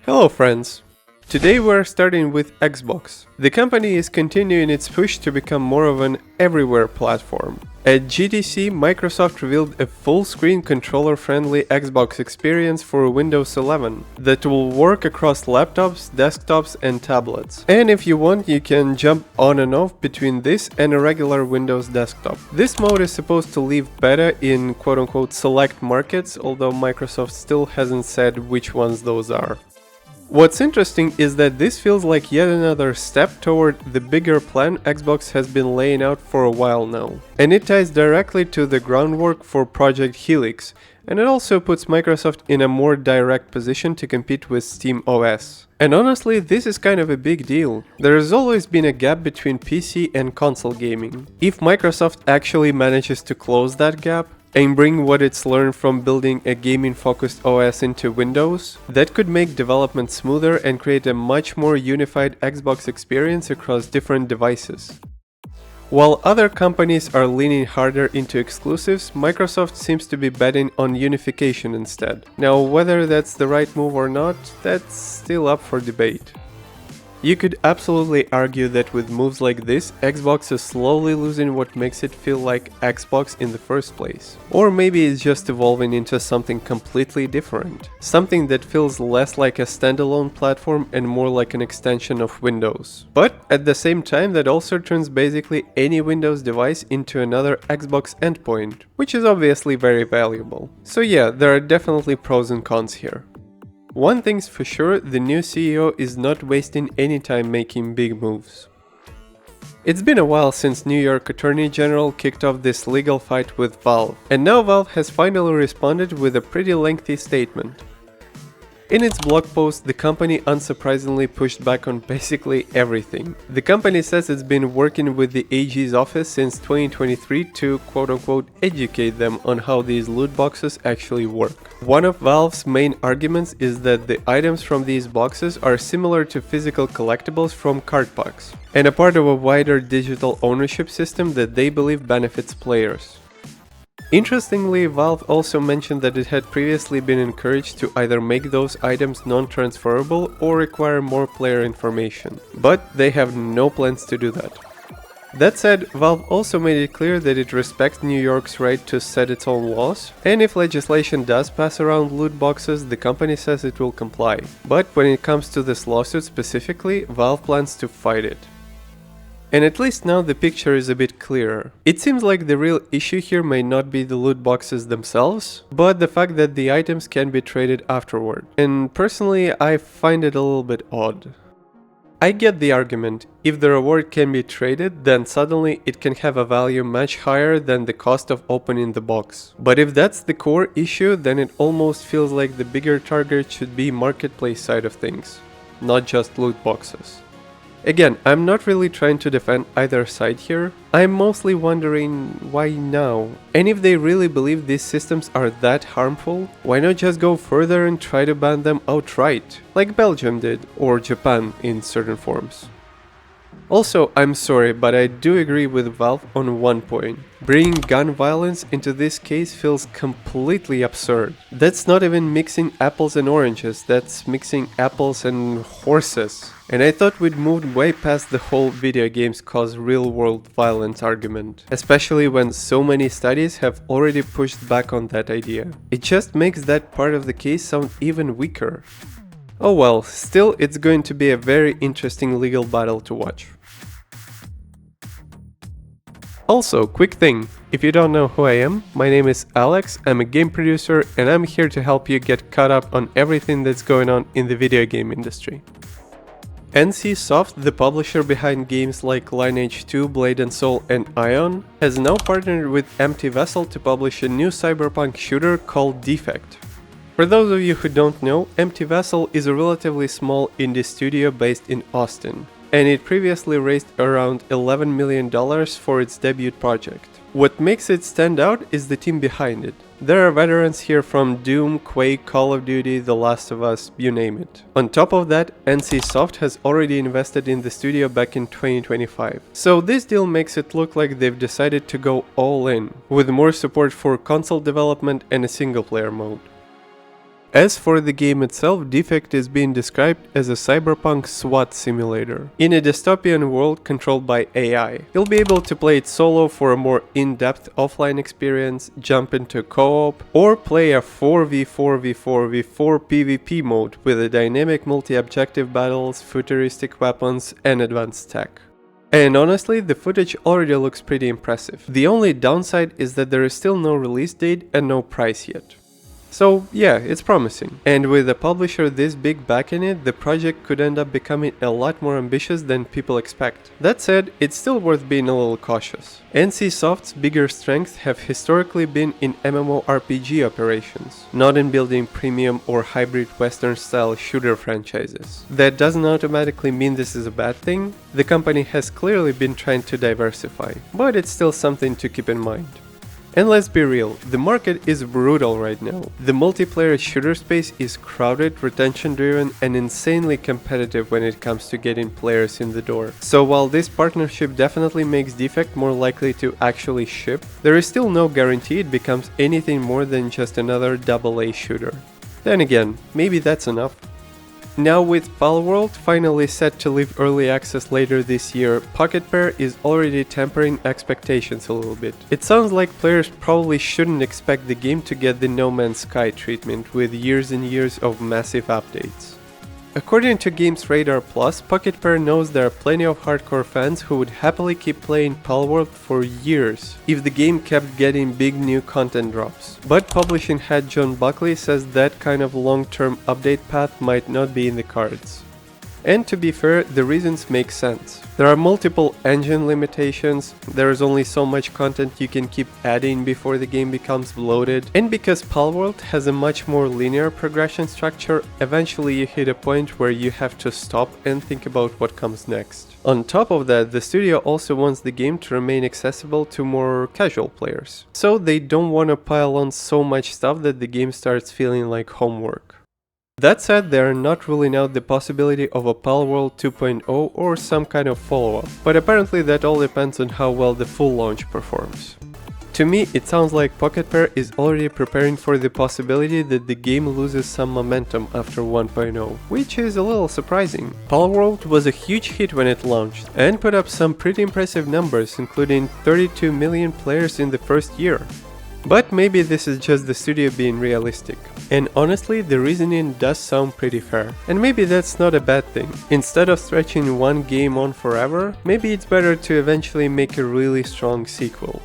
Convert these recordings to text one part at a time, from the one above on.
Hello friends! Today we're starting with Xbox. The company is continuing its push to become more of an everywhere platform. At GDC, Microsoft revealed a full-screen controller-friendly Xbox experience for Windows 11 that will work across laptops, desktops and tablets. And if you want, you can jump on and off between this and a regular Windows desktop. This mode is supposed to leave beta in quote-unquote select markets, although Microsoft still hasn't said which ones those are. What's interesting is that this feels like yet another step toward the bigger plan Xbox has been laying out for a while now. And it ties directly to the groundwork for Project Helix, and it also puts Microsoft in a more direct position to compete with Steam OS. And honestly, this is kind of a big deal. There has always been a gap between PC and console gaming. If Microsoft actually manages to close that gap, and bring what it's learned from building a gaming-focused OS into Windows, that could make development smoother and create a much more unified Xbox experience across different devices. While other companies are leaning harder into exclusives, Microsoft seems to be betting on unification instead. Now, whether that's the right move or not, that's still up for debate. You could absolutely argue that with moves like this, Xbox is slowly losing what makes it feel like Xbox in the first place. Or maybe it's just evolving into something completely different. Something that feels less like a standalone platform and more like an extension of Windows. But at the same time, that also turns basically any Windows device into another Xbox endpoint, which is obviously very valuable. So yeah, there are definitely pros and cons here. One thing's for sure, the new CEO is not wasting any time making big moves. It's been a while since New York Attorney General kicked off this legal fight with Valve, and now Valve has finally responded with a pretty lengthy statement. In its blog post, the company unsurprisingly pushed back on basically everything. The company says it's been working with the AG's office since 2023 to quote-unquote educate them on how these loot boxes actually work. One of Valve's main arguments is that the items from these boxes are similar to physical collectibles from card packs, and a part of a wider digital ownership system that they believe benefits players. Interestingly, Valve also mentioned that it had previously been encouraged to either make those items non-transferable or require more player information, but they have no plans to do that. That said, Valve also made it clear that it respects New York's right to set its own laws, and if legislation does pass around loot boxes, the company says it will comply. But when it comes to this lawsuit specifically, Valve plans to fight it. And at least now the picture is a bit clearer. It seems like the real issue here may not be the loot boxes themselves, but the fact that the items can be traded afterward. And personally, I find it a little bit odd. I get the argument. If the reward can be traded, then suddenly it can have a value much higher than the cost of opening the box. But if that's the core issue, then it almost feels like the bigger target should be marketplace side of things, not just loot boxes. Again, I'm not really trying to defend either side here, I'm mostly wondering why now? And if they really believe these systems are that harmful, why not just go further and try to ban them outright, like Belgium did, or Japan in certain forms? Also, I'm sorry, but I do agree with Valve on one point. Bringing gun violence into this case feels completely absurd. That's not even mixing apples and oranges, that's mixing apples and horses. And I thought we'd moved way past the whole video games cause real-world violence argument, especially when so many studies have already pushed back on that idea. It just makes that part of the case sound even weaker. Oh well, still it's going to be a very interesting legal battle to watch. Also, quick thing, if you don't know who I am, my name is Alex, I'm a game producer and I'm here to help you get caught up on everything that's going on in the video game industry. NCSoft, the publisher behind games like Lineage 2, Blade & Soul and Ion, has now partnered with Empty Vessel to publish a new cyberpunk shooter called Defect. For those of you who don't know, Empty Vessel is a relatively small indie studio based in Austin, and it previously raised around $11 million for its debut project. What makes it stand out is the team behind it. There are veterans here from Doom, Quake, Call of Duty, The Last of Us, you name it. On top of that, NCSoft has already invested in the studio back in 2025. So this deal makes it look like they've decided to go all in, with more support for console development and a single player mode. As for the game itself, Defect is being described as a cyberpunk SWAT simulator. In a dystopian world controlled by AI, you'll be able to play it solo for a more in-depth offline experience, jump into co-op, or play a 4v4v4v4 PvP mode with a dynamic multi-objective battles, futuristic weapons, and advanced tech. And honestly, the footage already looks pretty impressive. The only downside is that there is still no release date and no price yet. So yeah, it's promising. And with a publisher this big backing it, the project could end up becoming a lot more ambitious than people expect. That said, it's still worth being a little cautious. NCSoft's bigger strengths have historically been in MMORPG operations, not in building premium or hybrid Western-style shooter franchises. That doesn't automatically mean this is a bad thing. The company has clearly been trying to diversify, but it's still something to keep in mind. And let's be real, the market is brutal right now. The multiplayer shooter space is crowded, retention-driven, and insanely competitive when it comes to getting players in the door. So while this partnership definitely makes Defect more likely to actually ship, there is still no guarantee it becomes anything more than just another AA shooter. Then again, maybe that's enough. Now with Palworld finally set to leave early access later this year, Pocketpair is already tempering expectations a little bit. It sounds like players probably shouldn't expect the game to get the No Man's Sky treatment with years and years of massive updates. According to Games Radar Plus, Pocketpair knows there are plenty of hardcore fans who would happily keep playing Palworld for years if the game kept getting big new content drops. But publishing head John Buckley says that kind of long-term update path might not be in the cards. And to be fair, the reasons make sense. There are multiple engine limitations, there is only so much content you can keep adding before the game becomes bloated, and because Palworld has a much more linear progression structure, eventually you hit a point where you have to stop and think about what comes next. On top of that, the studio also wants the game to remain accessible to more casual players, so they don't want to pile on so much stuff that the game starts feeling like homework. That said, they are not ruling out the possibility of a Palworld 2.0 or some kind of follow-up, but apparently that all depends on how well the full launch performs. To me, it sounds like Pocketpair is already preparing for the possibility that the game loses some momentum after 1.0, which is a little surprising. Palworld was a huge hit when it launched, and put up some pretty impressive numbers, including 32 million players in the first year. But maybe this is just the studio being realistic. And honestly, the reasoning does sound pretty fair. And maybe that's not a bad thing. Instead of stretching one game on forever, maybe it's better to eventually make a really strong sequel.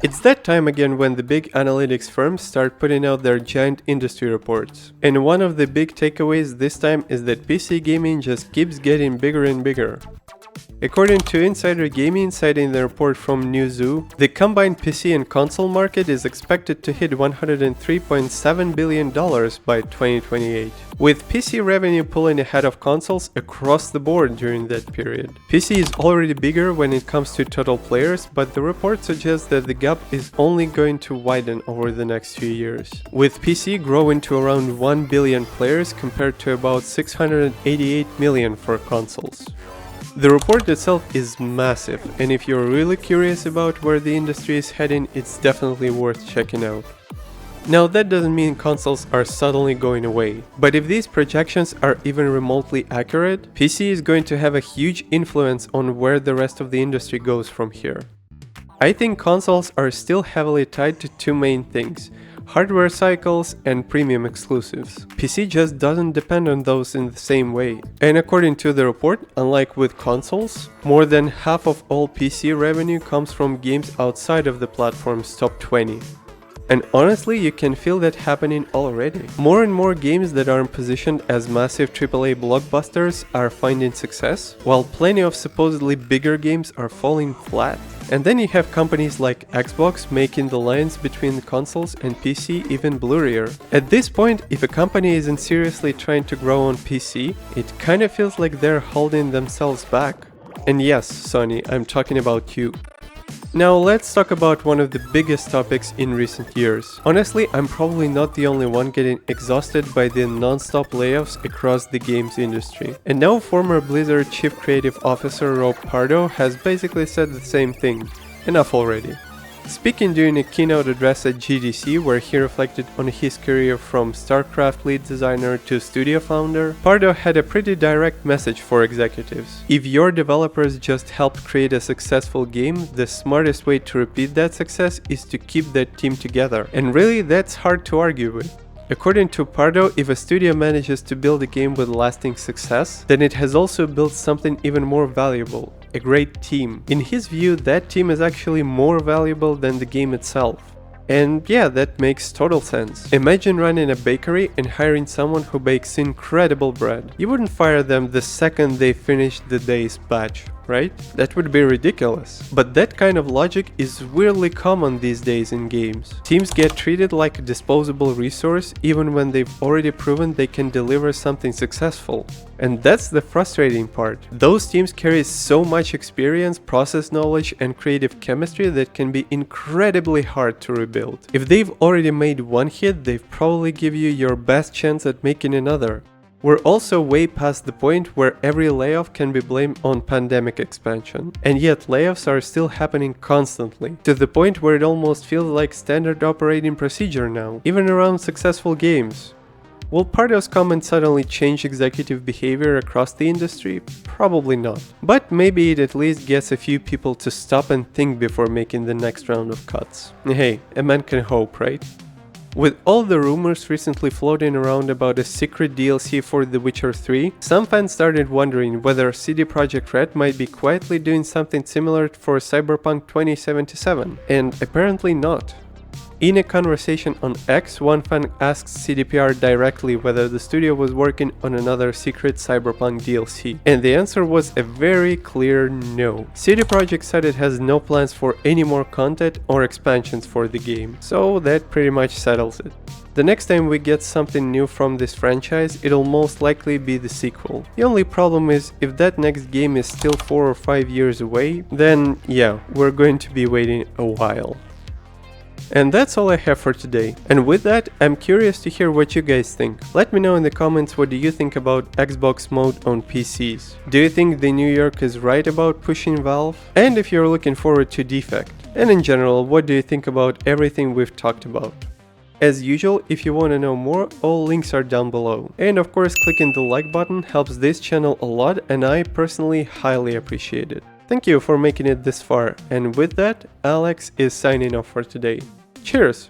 It's that time again when the big analytics firms start putting out their giant industry reports. And one of the big takeaways this time is that PC gaming just keeps getting bigger and bigger. According to Insider Gaming, citing the report from Newzoo, the combined PC and console market is expected to hit $103.7 billion by 2028, with PC revenue pulling ahead of consoles across the board during that period. PC is already bigger when it comes to total players, but the report suggests that the gap is only going to widen over the next few years, with PC growing to around 1 billion players compared to about 688 million for consoles. The report itself is massive, and if you're really curious about where the industry is heading, it's definitely worth checking out. Now that doesn't mean consoles are suddenly going away, but if these projections are even remotely accurate, PC is going to have a huge influence on where the rest of the industry goes from here. I think consoles are still heavily tied to two main things: hardware cycles and premium exclusives. PC just doesn't depend on those in the same way. And according to the report, unlike with consoles, more than half of all PC revenue comes from games outside of the platform's top 20. And honestly, you can feel that happening already. More and more games that aren't positioned as massive AAA blockbusters are finding success, while plenty of supposedly bigger games are falling flat. And then you have companies like Xbox making the lines between consoles and PC even blurrier. At this point, if a company isn't seriously trying to grow on PC, it kind of feels like they're holding themselves back. And yes, Sony, I'm talking about you. Now let's talk about one of the biggest topics in recent years. Honestly, I'm probably not the only one getting exhausted by the non-stop layoffs across the games industry. And now former Blizzard Chief Creative Officer Pardo has basically said the same thing. Enough already. Speaking during a keynote address at GDC where he reflected on his career from StarCraft lead designer to studio founder, Pardo had a pretty direct message for executives. If your developers just helped create a successful game, the smartest way to repeat that success is to keep that team together. And really, that's hard to argue with. According to Pardo, if a studio manages to build a game with lasting success, then it has also built something even more valuable, a great team. In his view, that team is actually more valuable than the game itself. And yeah, that makes total sense. Imagine running a bakery and hiring someone who bakes incredible bread. You wouldn't fire them the second they finish the day's batch, right? That would be ridiculous. But that kind of logic is weirdly common these days in games. Teams get treated like a disposable resource even when they've already proven they can deliver something successful. And that's the frustrating part. Those teams carry so much experience, process knowledge, and creative chemistry that can be incredibly hard to rebuild. If they've already made one hit, they've probably give you your best chance at making another. We're also way past the point where every layoff can be blamed on pandemic expansion. And yet layoffs are still happening constantly, to the point where it almost feels like standard operating procedure now, even around successful games. Will Pardo's comment suddenly change executive behavior across the industry? Probably not. But maybe it at least gets a few people to stop and think before making the next round of cuts. Hey, a man can hope, right? With all the rumors recently floating around about a secret DLC for The Witcher 3, some fans started wondering whether CD Projekt Red might be quietly doing something similar for Cyberpunk 2077, and apparently not. In a conversation on X, one fan asked CDPR directly whether the studio was working on another secret Cyberpunk DLC, and the answer was a very clear no. CD Projekt said it has no plans for any more content or expansions for the game, so that pretty much settles it. The next time we get something new from this franchise, it'll most likely be the sequel. The only problem is, if that next game is still 4 or 5 years away, then yeah, we're going to be waiting a while. And that's all I have for today. And with that, I'm curious to hear what you guys think. Let me know in the comments what do you think about Xbox mode on PCs. Do you think the New York is right about pushing Valve? And if you're looking forward to Defect. And in general, what do you think about everything we've talked about? As usual, if you want to know more, all links are down below. And of course, clicking the like button helps this channel a lot and I personally highly appreciate it. Thank you for making it this far, and with that, Alex is signing off for today. Cheers!